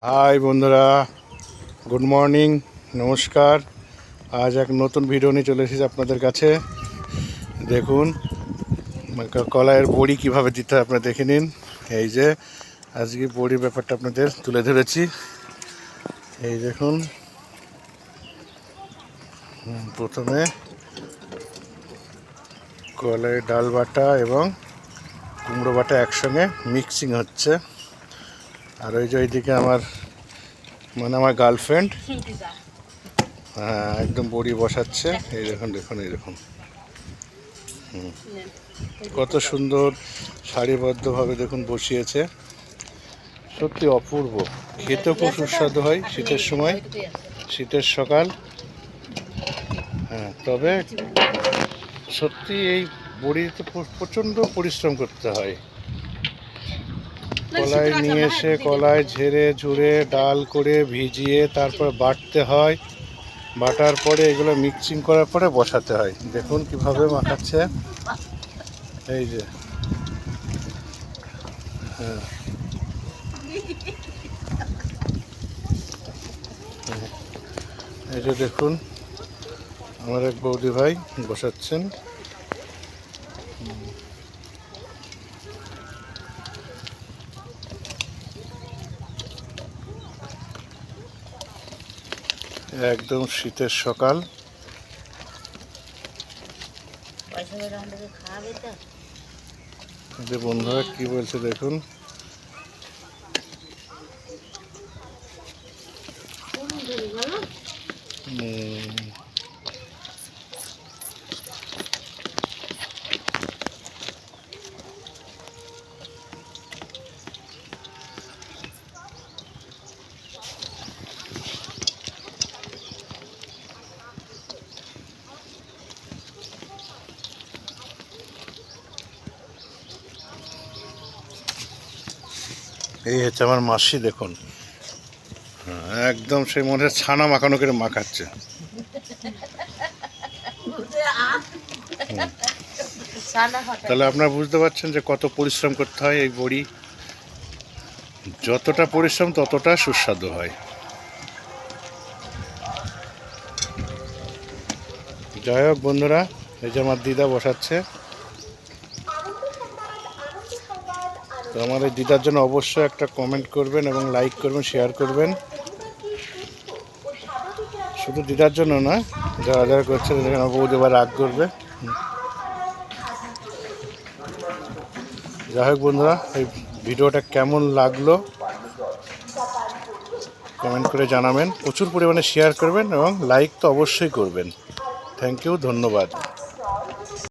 High বন্ধুরা, good morning, নমস্কার। আজ এক নতুন ভিডিও নিয়ে চলে এসেছি আপনাদের কাছে। দেখুন কলাইয়ের বড়ি কিভাবে দিতে হয় আপনারা দেখে নিন। এই যে আজকে বড়ির ব্যাপারটা আপনাদের তুলে ধরেছি। এই দেখুন, প্রথমে কলাইয়ের ডাল বাটা এবং কুমড়ো বাটা একসঙ্গে মিক্সিং হচ্ছে। আর ওই যে ওইদিকে আমার গার্লফ্রেন্ড একদম বড়ি বসাচ্ছে। এই দেখুন দেখুন এই দেখুন কত সুন্দর সারিবদ্ধভাবে দেখুন বসিয়েছে। সত্যি অপূর্ব, খেতেও খুব সুস্বাদু হয় শীতের সময়, শীতের সকাল। তবে সত্যি এই বড়িতে প্রচণ্ড পরিশ্রম করতে হয়। কলাই নিয়ে এসে কলাই ঝেড়ে ঝুড়ে ডাল করে ভিজিয়ে তারপর বাটতে হয়। বাটার পরে এগুলো মিক্সিং করার পরে বসাতে হয়। দেখুন কিভাবে মাখাচ্ছে। এই যে এই যে দেখুন আমার এক বৌদি ভাই বসাচ্ছেন। একদম শীতের সকাল। যে বন্ধুরা কি বলছে দেখুন। এই হচ্ছে আমার মাসি, দেখুন একদম সেই মনে ছানা মাখানো করে মাখাচ্ছে। তাহলে আপনারা বুঝতে পারছেন যে কত পরিশ্রম করতে হয়। এই বড়ি যতটা পরিশ্রম ততটা সুস্বাদু হয়। যাই হোক বন্ধুরা, এই যে আমার দিদা বসাচ্ছে। তো আমার এই দিদার জন্য অবশ্যই একটা কমেন্ট করবেন এবং লাইক করবেন, শেয়ার করবেন। শুধু দিদার জন্য না, যারা যারা করছে আমার বউ এবার রাগ করবে। যাই হোক বন্ধুরা, এই ভিডিওটা কেমন লাগলো কমেন্ট করে জানাবেন। প্রচুর পরিমাণে শেয়ার করবেন এবং লাইক তো অবশ্যই করবেন। থ্যাংক ইউ, ধন্যবাদ।